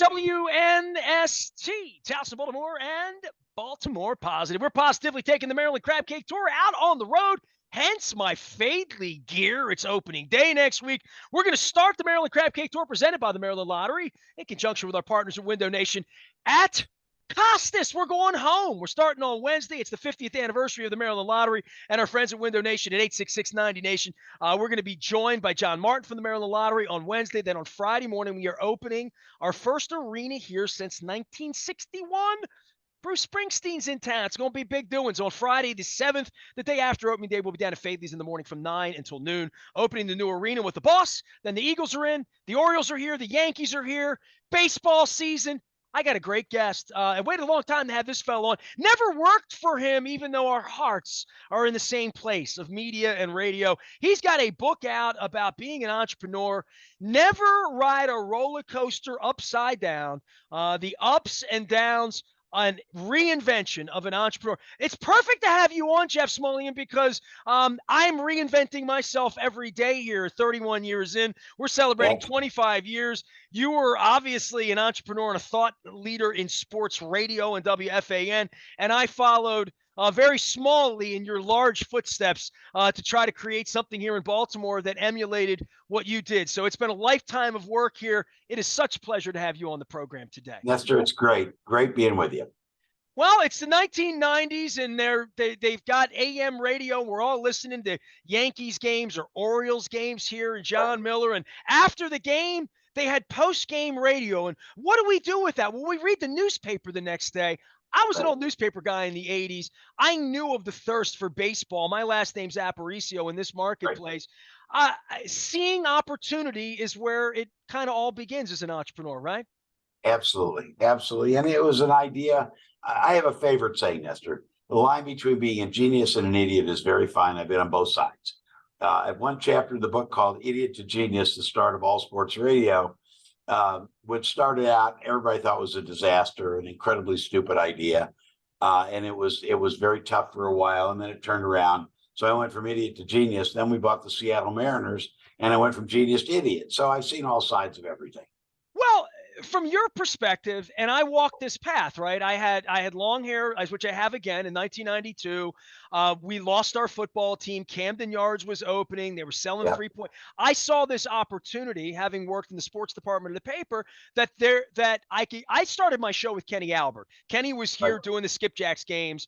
WNST, Towson, Baltimore, and Baltimore Positive. We're positively taking the Maryland Crab Cake Tour out on the road, hence my Fadley gear. It's opening day next week. We're going to start the Maryland Crab Cake Tour presented by the Maryland Lottery in conjunction with our partners at Window Nation at Costas. We're going home. We're starting on Wednesday. It's the 50th anniversary of the Maryland Lottery and our friends at Window Nation at 866-90Nation. We're going to be joined by John Martin from the Maryland Lottery on Wednesday. Then on Friday morning, we are opening our first arena here since 1961. Bruce Springsteen's in town. It's going to be big doings on Friday the 7th. The day after opening day, we'll be down at Fadley's in the morning from 9 until noon, opening the new arena with the boss. Then the Eagles are in. The Orioles are here. The Yankees are here. Baseball season. I got a great guest. I waited a long time to have this fellow on. Never worked for him, even though our hearts are in the same place of media and radio. He's got a book out about being an entrepreneur. Never ride a roller coaster upside down. The ups and downs, an reinvention of an entrepreneur. It's perfect to have you on, Jeff Smulyan, because I'm reinventing myself every day here, 31 years in. We're celebrating 25 years. You were obviously an entrepreneur and a thought leader in sports radio and WFAN, and I followed very smallly in your large footsteps to try to create something here in Baltimore that emulated what you did. So it's been a lifetime of work here. It is such a pleasure to have you on the program today. Nestor, it's great. Great being with you. Well, it's the 1990s, and they've got AM radio. We're all listening to Yankees games or Orioles games here, and John Miller. And after the game, they had post-game radio. And what do we do with that? Well, we read the newspaper the next day. I was an old newspaper guy in the 80s. I knew of the thirst for baseball. My last name's Aparicio in this marketplace. Seeing opportunity is where it kind of all begins as an entrepreneur, right? Absolutely. Absolutely. And it was an idea. I have a favorite saying, Nestor. The line between being a genius and an idiot is very fine. I've been on both sides. At one chapter of the book called Idiot to Genius, the start of all sports radio, which started out, everybody thought was a disaster, an incredibly stupid idea. And it was very tough for a while, and then it turned around. So I went from idiot to genius. Then we bought the Seattle Mariners, and I went from genius to idiot. So I've seen all sides of everything. Well, from your perspective, and I walked this path, right? I had long hair, which I have again in 1992. We lost our football team. Camden Yards was opening. They were selling 3-point. I saw this opportunity, having worked in the sports department of the paper, that I started my show with Kenny Albert. Kenny was here doing the Skipjacks games,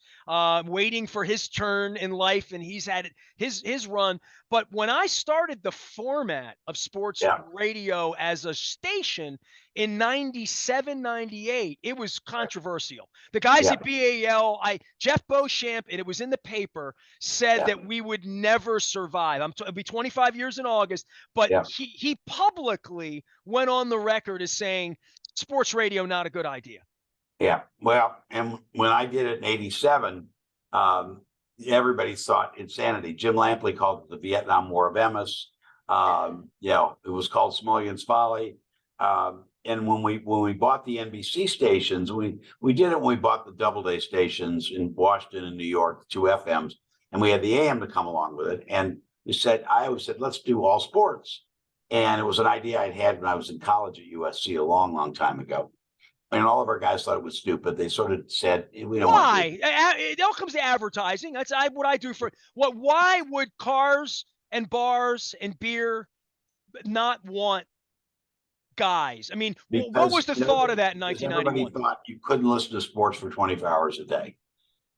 waiting for his turn in life, and he's had his run. But when I started the format of sports radio as a station in 97, 98, it was controversial. The guys at BAL, Jeff Beauchamp, and it was in the paper, said that we would never survive. It'll be 25 years in August, but he publicly went on the record as saying sports radio, not a good idea. Yeah. Well, and when I did it in 87, everybody thought insanity. Jim Lampley called it the Vietnam War of Emmis. It was called Smulyan's Folly. And when we bought the NBC stations, we did it when we bought the Doubleday stations in Washington and New York, 2 FMs, and we had the AM to come along with it. And I always said, let's do all sports. And it was an idea I'd had when I was in college at USC a long, long time ago. And all of our guys thought it was stupid. They sort of said, we don't want to. It all comes to advertising. That's what I do for what. Why would cars and bars and beer not want guys? I mean, what was the thought of that in 1991? Everybody thought you couldn't listen to sports for 24 hours a day.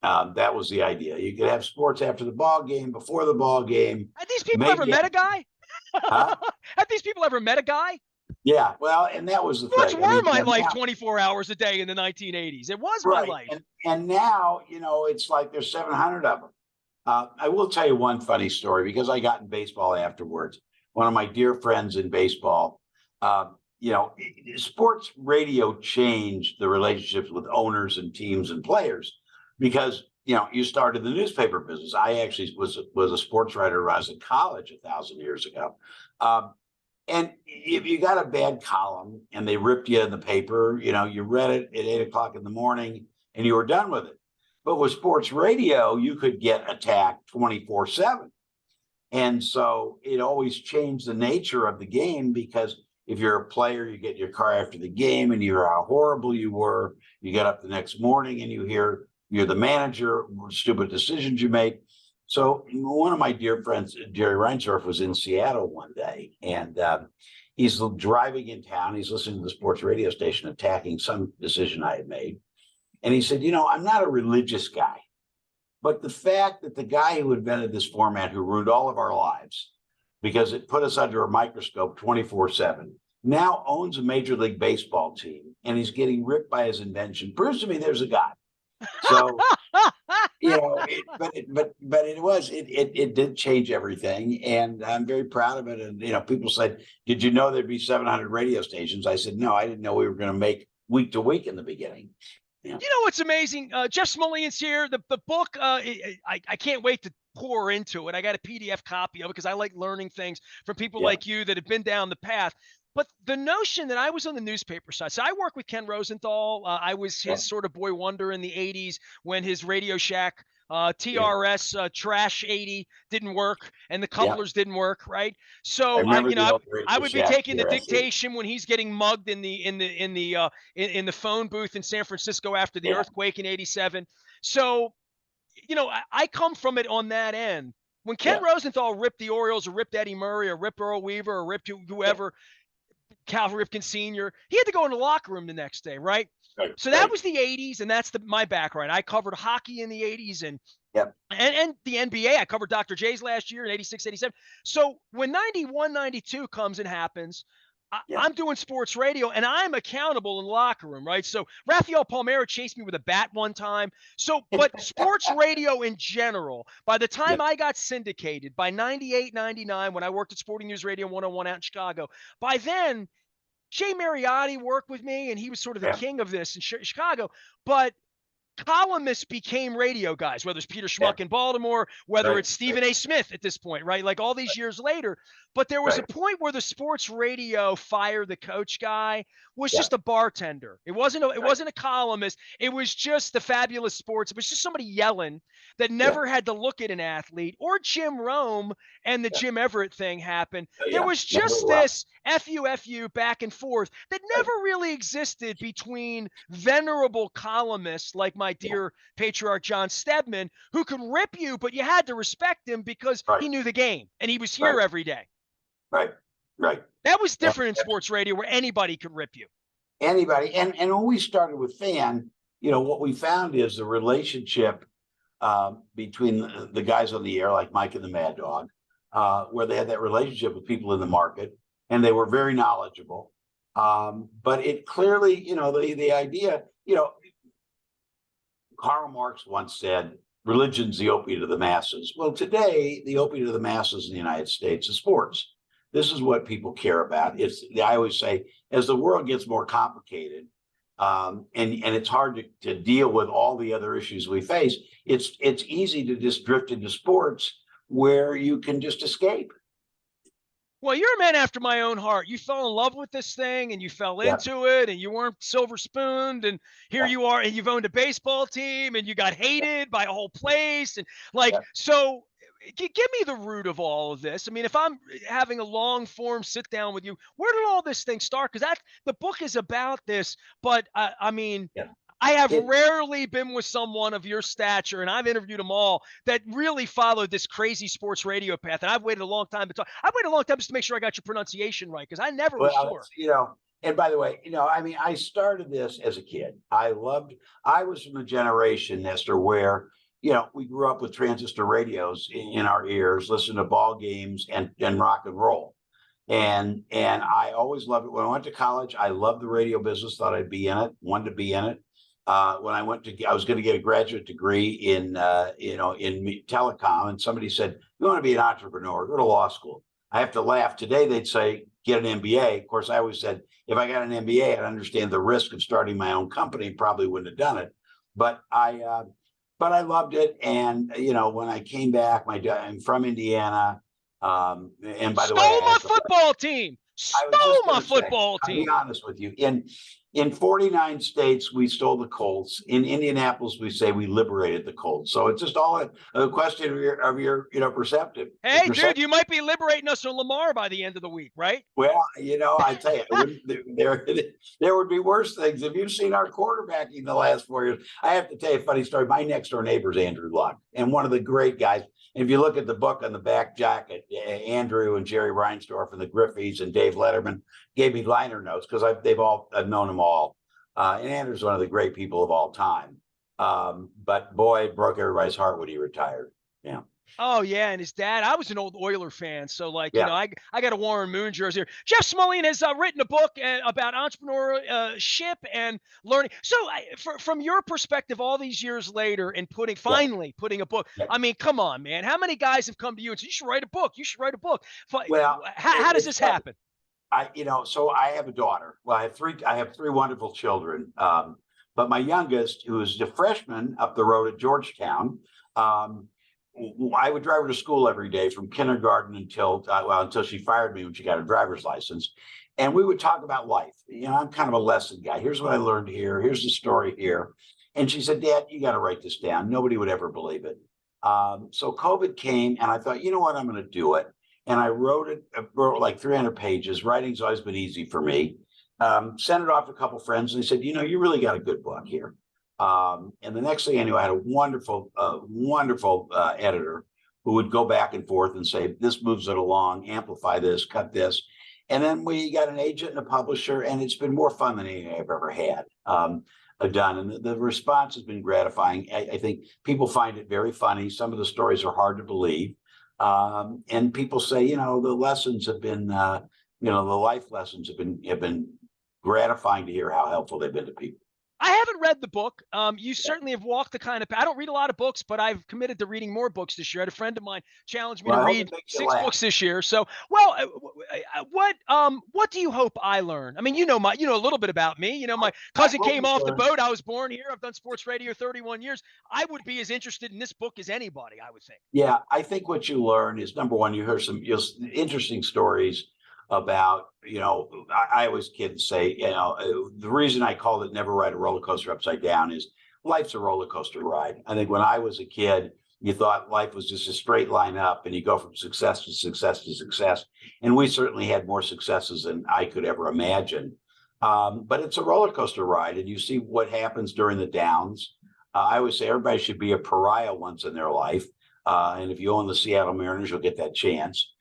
That was the idea. You could have sports after the ball game, before the ball game. Have these people ever met a guy? Huh? Have these people ever met a guy? Yeah, well, and that was the thing. My life 24 hours a day in the 1980s. It was my life. And now, it's like there's 700 of them. I will tell you one funny story because I got in baseball afterwards. One of my dear friends in baseball, sports radio changed the relationships with owners and teams and players because, you started the newspaper business. I actually was a sports writer when I was in college 1,000 years ago. And if you got a bad column and they ripped you in the paper, you read it at 8 o'clock in the morning and you were done with it. But with sports radio, you could get attacked 24/7. And so it always changed the nature of the game because if you're a player, you get in your car after the game and you hear how horrible you were. You get up the next morning and you hear you're the manager, stupid decisions you make. So one of my dear friends, Jerry Reinsdorf, was in Seattle one day, and he's driving in town. He's listening to the sports radio station, attacking some decision I had made. And he said, I'm not a religious guy, but the fact that the guy who invented this format, who ruined all of our lives because it put us under a microscope 24/7, now owns a Major League Baseball team, and he's getting ripped by his invention, proves to me there's a God. So, but it did change everything, and I'm very proud of it. And people said, "Did you know there'd be 700 radio stations?" I said, "No, I didn't know we were going to make week to week in the beginning." You know what's amazing? Jeff Smulyan's here. The book, I can't wait to pour into it. I got a PDF copy of it because I like learning things from people like you that have been down the path. But the notion that I was on the newspaper side, so I work with Ken Rosenthal. I was his sort of boy wonder in the 80s when his Radio Shack TRS Trash 80 didn't work and the couplers didn't work, right? So I would be taking the dictation when he's getting mugged in the phone booth in San Francisco after the earthquake in '87. So I come from it on that end. When Ken Rosenthal ripped the Orioles or ripped Eddie Murray or ripped Earl Weaver or ripped whoever, Cal Ripken Sr., he had to go in the locker room the next day, right? So that was the 80s, and that's my background. I covered hockey in the 80s and the NBA. I covered Dr. J's last year in 86, 87. So when 91, 92 comes and happens, I'm doing sports radio, and I'm accountable in the locker room, right? So Rafael Palmeiro chased me with a bat one time. So, but sports radio in general, by the time I got syndicated, by 98, 99, when I worked at Sporting News Radio 101 out in Chicago, by then, Jay Mariotti worked with me, and he was sort of the king of this in Chicago. But columnists became radio guys, whether it's Peter Schmuck in Baltimore, whether it's Stephen A. Smith at this point, right? Like all these years later. But there was a point where the sports radio fire the coach guy was just a bartender. It wasn't a columnist. It was just the fabulous sports. It was just somebody yelling that never had to look at an athlete, or Jim Rome and the Jim Everett thing happened. There was just this FU back and forth that never really existed between venerable columnists like my dear patriarch John Stedman, who could rip you, but you had to respect him because he knew the game and he was here every day. Right. That was different in sports radio where anybody could rip you. Anybody. And when we started with FAN, what we found is the relationship between the guys on the air, like Mike and the Mad Dog, where they had that relationship with people in the market, and they were very knowledgeable. But it clearly, the idea, Karl Marx once said, religion's the opiate of the masses. Well, today, the opiate of the masses in the United States is sports. This is what people care about. I always say, as the world gets more complicated, and it's hard to deal with all the other issues we face, it's easy to just drift into sports where you can just escape. Well, you're a man after my own heart. You fell in love with this thing and you fell into it, and you weren't silver spooned, and here you are, and you've owned a baseball team, and you got hated by a whole place. And so give me the root of all of this. I mean, if I'm having a long form sit down with you, where did all this thing start? Because the book is about this, but I mean, I have rarely been with someone of your stature, and I've interviewed them all, that really followed this crazy sports radio path. And I've waited a long time to talk. I've waited a long time just to make sure I got your pronunciation right, because I never was sure. And by the way, I mean, I started this as a kid. I was from a generation, Nestor, where, we grew up with transistor radios in our ears, listening to ball games and rock and roll. And I always loved it. When I went to college, I loved the radio business, thought I'd be in it, wanted to be in it. When I was going to get a graduate degree in telecom, and somebody said, "You want to be an entrepreneur, go to law school." I have to laugh. Today, they'd say, "Get an MBA." Of course, I always said, if I got an MBA, I'd understand the risk of starting my own company, probably wouldn't have done it. But I loved it. And, when I came back, I'm from Indiana. And by the way, stole my football team. I was Stole just my going to say, football I'll be team. honest with you. In 49 states, we stole the Colts. In Indianapolis, we say we liberated the Colts. So it's just all a question of your perceptive Hey, dude, perception. you might be liberating us from Lamar by the end of the week, right? Well, I tell you, there would be worse things. If you've seen our quarterbacking the last 4 years, I have to tell you a funny story. My next door neighbor is Andrew Luck, and one of the great guys. And if you look at the book on the back jacket, Andrew and Jerry Reinsdorf and the Griffeys and Dave Letterman gave me liner notes because I've known them all. And Andrew's one of the great people of all time. But boy, it broke everybody's heart when he retired. Yeah. Oh yeah, and his dad. I was an old Oiler fan, so like Yeah. I got a Warren Moon jersey here. Jeff Smulyan has written a book about entrepreneurship and learning. So, from your perspective, all these years later, and Yeah. finally putting a book. Yeah. I mean, come on, man. How many guys have come to you and said you should write a book? You should write a book. Well, How does it's this funny. happen? So I have a daughter. Well, I have three wonderful children. But my youngest, who is a freshman up the road at Georgetown, um, I would drive her to school every day from kindergarten until she fired me when she got her driver's license. And we would talk about life. I'm kind of a lesson guy. Here's what I learned here. Here's the story here. And she said, Dad, you got to write this down. Nobody would ever believe it. So COVID came, and I thought, you know what, I'm going to do it. And I wrote like 300 pages. Writing's always been easy for me. Sent it off to a couple friends, and they said, you really got a good book here. And the next thing I knew, I had a wonderful editor who would go back and forth and say, this moves it along, amplify this, cut this. And then we got an agent and a publisher, and it's been more fun than anything I've ever had done. And the response has been gratifying. I think people find it very funny. Some of the stories are hard to believe. And people say, the lessons have been, the life lessons have been gratifying to hear how helpful they've been to people. I haven't read the book. You certainly have walked the kind of. I don't read a lot of books, but I've committed to reading more books this year. I had a friend of mine challenged me Well, to I hope read it makes you 6 books laugh. this year. So, what do you hope I learn? I mean, you know a little bit about me. My I cousin hope came you off the learn. boat. I was born here. I've done sports radio 31 years. I would be as interested in this book as anybody, I would think. Yeah, I think what you learn is number one, you hear some interesting stories about, I always kids say, the reason I called it Never Ride a Roller Coaster Upside Down is life's a roller coaster ride. I think when I was a kid, you thought life was just a straight line up and you go from success to success to success. And we certainly had more successes than I could ever imagine. But it's a roller coaster ride, and you see what happens during the downs. I always say everybody should be a pariah once in their life. And if you own the Seattle Mariners, you'll get that chance.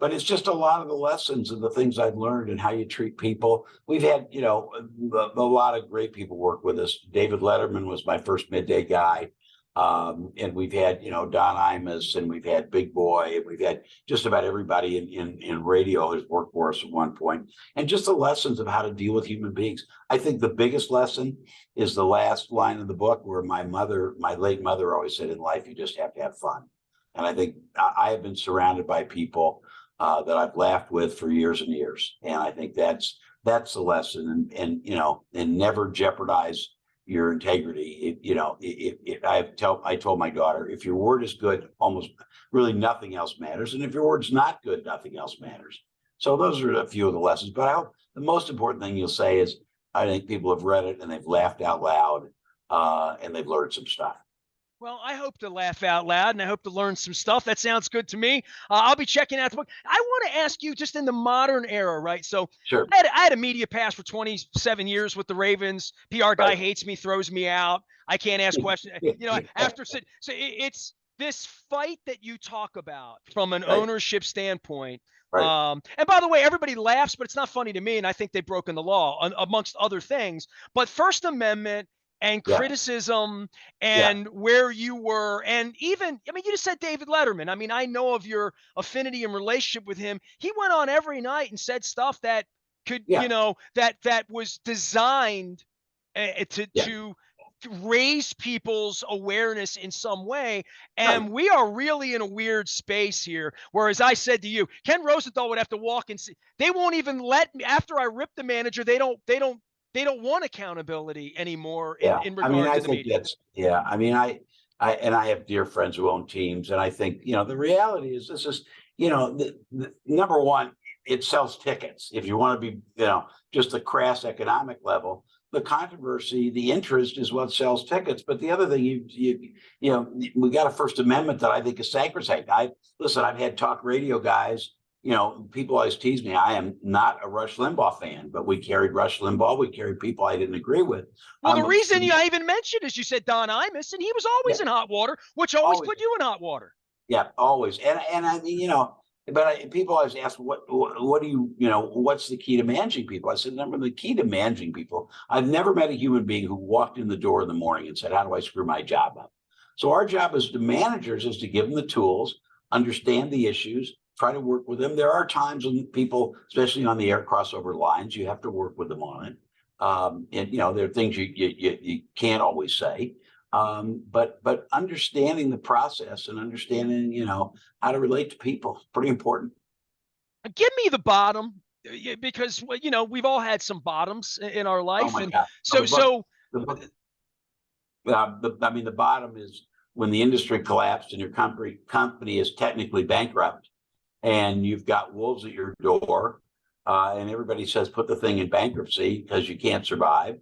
But it's just a lot of the lessons and the things I've learned and how you treat people. We've had, a lot of great people work with us. David Letterman was my first midday guy. And we've had, Don Imus, and we've had Big Boy, and we've had just about everybody in radio has worked for us at one point. And just the lessons of how to deal with human beings. I think the biggest lesson is the last line of the book where my late mother always said, in life, you just have to have fun. And I think I have been surrounded by people that I've laughed with for years and years. And I think that's the lesson, and never jeopardize your integrity. I told my daughter, if your word is good, almost really nothing else matters. And if your word's not good, nothing else matters. So those are a few of the lessons. But I hope the most important thing you'll say is, I think people have read it and they've laughed out loud, and they've learned some stuff. Well, I hope to laugh out loud, and I hope to learn some stuff. That sounds good to me. I'll be checking out the book. I want to ask you, just in the modern era, right? So Sure. I had a media pass for 27 years with the Ravens. PR guy Right. hates me, throws me out. I can't ask questions. It's this fight that you talk about from an Right. ownership standpoint. Right. And by the way, everybody laughs, but it's not funny to me, and I think they've broken the law amongst other things. But First Amendment and Yeah. criticism Yeah. and where you were, and even, I mean, you just said David Letterman. I mean, I know of your affinity and relationship with him. He went on every night and said stuff that could, Yeah. that was designed to Yeah. to raise people's awareness in some way. Right. And we are really in a weird space here. Whereas I said to you, Ken Rosenthal would have to walk and see. They won't even let me, after I rip the manager. They don't want accountability anymore Yeah. in I mean, regard I to the think media. yeah. I mean, I have dear friends who own teams, and I think, the reality is this is, the number one, it sells tickets. If you want to be, just the crass economic level, the controversy, the interest is what sells tickets. But the other thing, we got a First Amendment that I think is sacrosanct. I've had talk radio guys. People always tease me. I am not a Rush Limbaugh fan, but we carried Rush Limbaugh. We carried people I didn't agree with. Well, the reason I even mentioned is you said Don Imus, and he was always in hot water, which always put you in hot water. Yeah, always. And I mean, but people always ask, what do you, what's the key to managing people? I said, remember, the key to managing people, I've never met a human being who walked in the door in the morning and said, how do I screw my job up? So our job as the managers is to give them the tools, understand the issues, try to work with them. There are times when people, especially on the air crossover lines, you have to work with them on it. And there are things you can't always say. But understanding the process and understanding, how to relate to people is pretty important. Give me the bottom, because we've all had some bottoms in our life. Oh my and God. The bottom is when the industry collapsed and your company is technically bankrupt and you've got wolves at your door, and everybody says, put the thing in bankruptcy because you can't survive.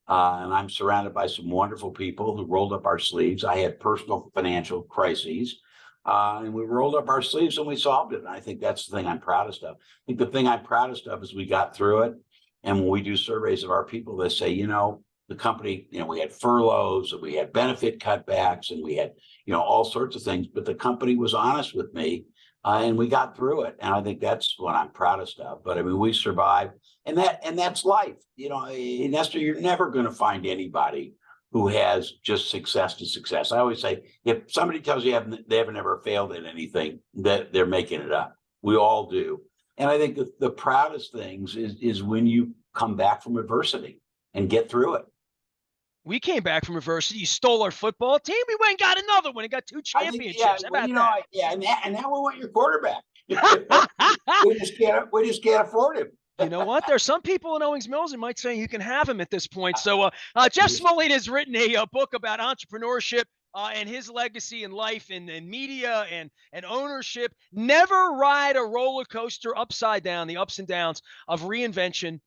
And I'm surrounded by some wonderful people who rolled up our sleeves. I had personal financial crises, and we rolled up our sleeves and we solved it. And I think that's the thing I'm proudest of. I think the thing I'm proudest of is we got through it. And when we do surveys of our people, they say, the company, we had furloughs and we had benefit cutbacks and we had, all sorts of things. But the company was honest with me, and we got through it. And I think that's what I'm proudest of. But I mean, we survived, and that's life. Nestor, you're never going to find anybody who has just success to success. I always say, if somebody tells you they haven't ever failed at anything, that they're making it up. We all do. And I think the proudest things is when you come back from adversity and get through it. We came back from adversity. You stole our football team. We went and got another one and got 2 championships. And now we want your quarterback. we just can't afford him. You know what? There's some people in Owings Mills that might say you can have him at this point. So Jeff Smulyan has written a book about entrepreneurship and his legacy in life and media and ownership. Never ride a roller coaster upside down, the ups and downs of reinvention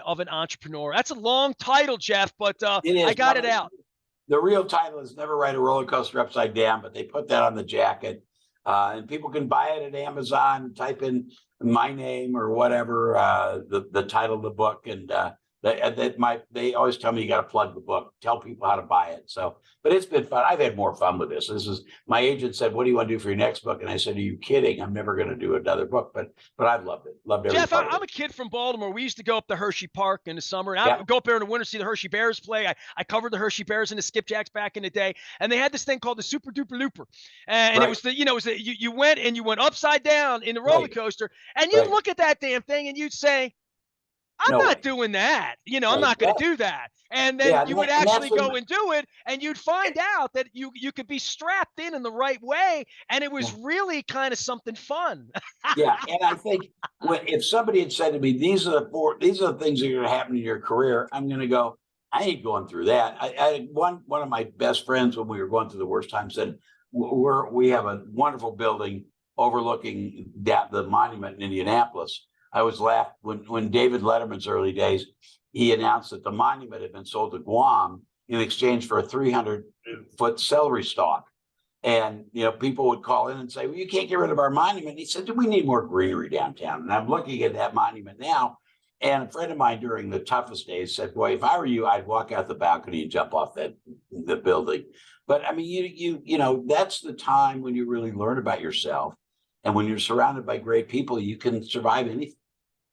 of an entrepreneur. That's a long title, Jeff, but I got it out. The real title is Never Ride a Roller Coaster Upside Down, but they put that on the jacket. And people can buy it at Amazon, type in my name or whatever, the title of the book. And they always tell me you got to plug the book, tell people how to buy it. So, but it's been fun. I've had more fun with this. My agent said, what do you want to do for your next book? And I said, are you kidding? I'm never going to do another book, but I've loved it. Loved every Jeff, part of it. I'm a kid from Baltimore. We used to go up to Hershey Park in the summer, and I would go up there in the winter, see the Hershey Bears play. I covered the Hershey Bears and the Skipjacks back in the day, and they had this thing called the Super Duper Looper. And it was you went upside down in the roller coaster, and you'd look at that damn thing and you'd say, I'm not doing that. I'm not going to do that. And then you would actually go and do it, and you'd find out that you could be strapped in the right way, and it was really kind of something fun. Yeah, and I think if somebody had said to me, these are the things that are going to happen in your career, I'm going to go, I ain't going through that. I one of my best friends, when we were going through the worst time, said, we have a wonderful building overlooking the monument in Indianapolis. I was laughed when David Letterman's early days, he announced that the monument had been sold to Guam in exchange for a 300-foot celery stalk. And, people would call in and say, well, you can't get rid of our monument. He said, we need more greenery downtown. And I'm looking at that monument now. And a friend of mine during the toughest days said, boy, if I were you, I'd walk out the balcony and jump off the building. But I mean, that's the time when you really learn about yourself. And when you're surrounded by great people, you can survive anything.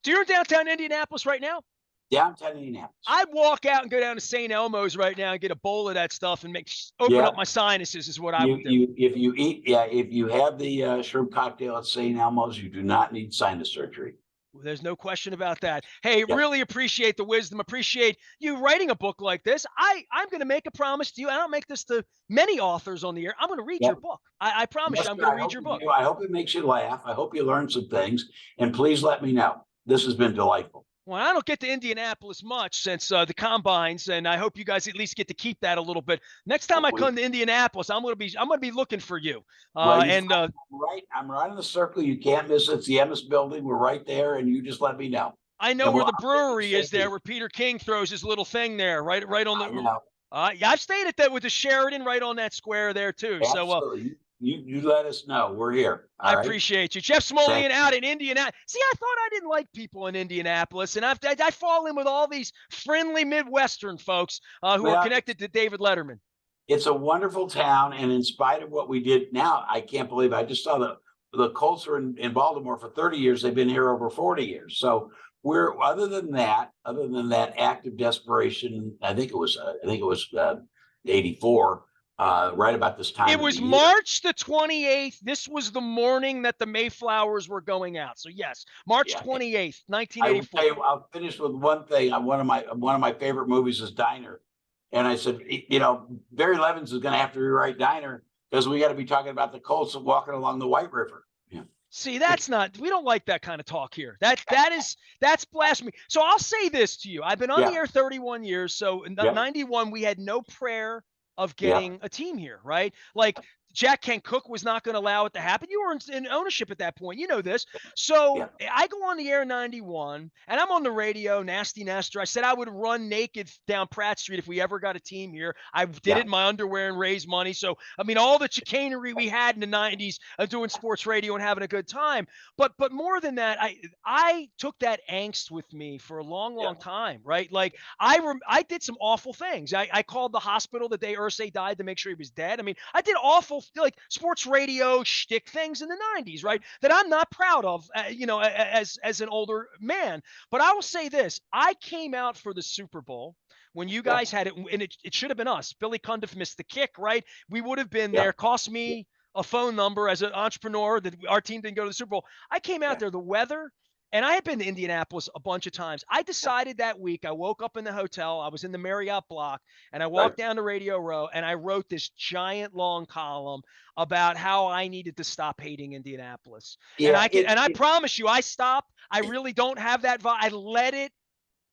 So you're in downtown Indianapolis right now? Downtown Indianapolis. I'd walk out and go down to St. Elmo's right now and get a bowl of that stuff and open up my sinuses is what I would do. If you have the shrimp cocktail at St. Elmo's, you do not need sinus surgery. There's no question about that. Hey, really appreciate the wisdom. Appreciate you writing a book like this. I'm going to make a promise to you. I don't make this to many authors on the air. I'm going to read your book. I promise you, I'm going to read your book. I hope it makes you laugh. I hope you learn some things. And please let me know. This has been delightful. Well, I don't get to Indianapolis much since the combines, and I hope you guys at least get to keep that a little bit. Next time I come to Indianapolis, I'm gonna be looking for you. Well, you And find I'm right in the circle. You can't miss it. It's the Emmis building. We're right there, and you just let me know. I know And where we'll the I'll take you brewery is there, safely. where Peter King throws his little thing there, right on I the. know. Yeah, I've stayed at that with the Sheridan right on that square there too. So Absolutely. You let us know. We're here. I All right. appreciate you. Jeff Thank Smulyan out in Indianapolis. See, I thought I didn't like people in Indianapolis, and I fall in with all these friendly Midwestern folks who are Well, connected to David Letterman. it's a wonderful town, and in spite of what we did now, I can't believe I just saw the Colts are in Baltimore for 30 years. They've been here over 40 years. So we're other than that act of desperation, I think it was 84, right about this It time of the was year. March the 28th. This was the morning that the Mayflowers were going out. So, yes, March Yeah. 28th, I will tell 1984. you, I'll finish with one thing. One of my favorite movies is Diner. And I said, you know, Barry Levins is going to have to rewrite Diner because we got to be talking about the Colts walking along the White River. Yeah. See, we don't like that kind of talk here. That's blasphemy. So I'll say this to you. I've been on the Yeah. air 31 years. So in Yeah. 91, we had no prayer of Yeah. getting a team here, right? Like Jack Kent Cook was not going to allow it to happen. You were in ownership at that point. You know this. So Yeah. I go on the air in 91 and I'm on the radio, Nasty Nestor. I said I would run naked down Pratt Street if we ever got a team here. I did Yeah. it in my underwear and raised money. So, I mean, all the chicanery we had in the 90s of doing sports radio and having a good time. But more than that, I took that angst with me for a long, Yeah. long time, right? Like I did some awful things. I called the hospital the day Ursay died to make sure he was dead. I mean, I did awful like sports radio shtick things in the 90s, right? That I'm not proud of, as an older man. But I will say this: I came out for the Super Bowl when you Yeah. guys had it, and it should have been us. Billy Cundiff missed the kick, right? We would have been Yeah. there. Cost me a phone number as an entrepreneur that our team didn't go to the Super Bowl. I came out Yeah. there, the weather, and I had been to Indianapolis a bunch of times. I Yeah. decided that week, I woke up in the hotel, I was in the Marriott block, and I Right. walked down to Radio Row and I wrote this giant long column about how I needed to stop hating Indianapolis. And Yeah. I promise you, I stopped. I really don't have that vibe. I let it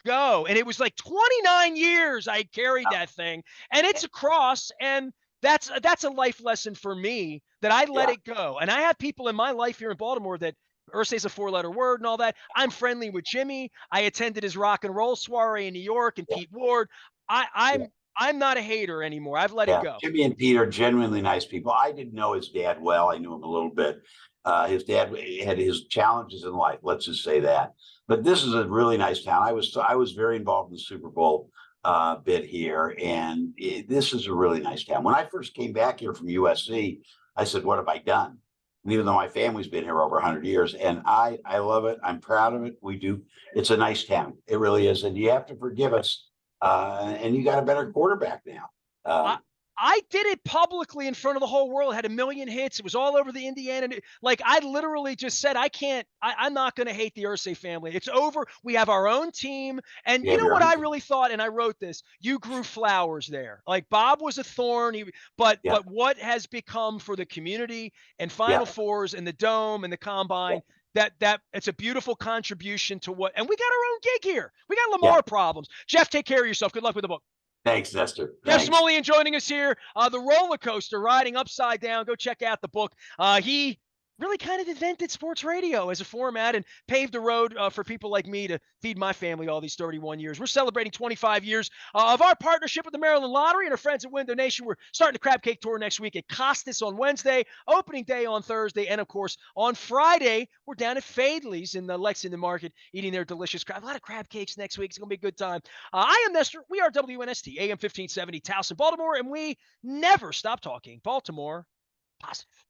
go. And it was like 29 years I carried that thing, and it's a cross. And that's a life lesson for me that I let Yeah. it go. And I have people in my life here in Baltimore that Ursay's a four-letter word and all that. I'm friendly with Jimmy. I attended his rock and roll soiree in New York and Yeah. Pete Ward. I, Yeah. I'm not a hater anymore. I've let it Yeah, go. Jimmy and Pete are genuinely nice people. I didn't know his dad well. I knew him a little bit. His dad had his challenges in life. Let's just say that. But this is a really nice town. I was very involved in the Super Bowl bit here, and this is a really nice town. When I first came back here from USC, I said, "What have I done?" And even though my family's been here over 100 years, and I love it. I'm proud of it. We do. It's a nice town. It really is, and you have to forgive us. And you got a better quarterback now. I Um, I did it publicly in front of the whole world. Had a million hits. It was all over the Indiana. Like I literally just said, I can't. I'm not going to hate the Ursay family. It's over. We have our own team. And you you have know your what own I team. really thought, and I wrote this. You grew flowers there. Like Bob was a thorn. Yeah, But what has become for the community and yeah, Final Fours and the Dome and the yeah, Combine. That it's a beautiful contribution to what. And we got our own gig here. We got yeah. Lamar problems. Jeff, take care of yourself. Good luck with the book. Thanks, Nestor. Jeff Thanks. Smulyan joining us here. The roller coaster riding upside down. Go check out the book. He really kind of invented sports radio as a format and paved the road for people like me to feed my family all these 31 years. We're celebrating 25 years of our partnership with the Maryland Lottery and our friends at Window Nation. We're starting the Crab Cake Tour next week at Costas on Wednesday, opening day on Thursday, and of course on Friday we're down at Fadley's in the Lexington Market eating their delicious crab. A lot of crab cakes next week. It's going to be a good time. I am Nestor. We are WNST AM 1570 Towson, Baltimore, and we never stop talking Baltimore positive.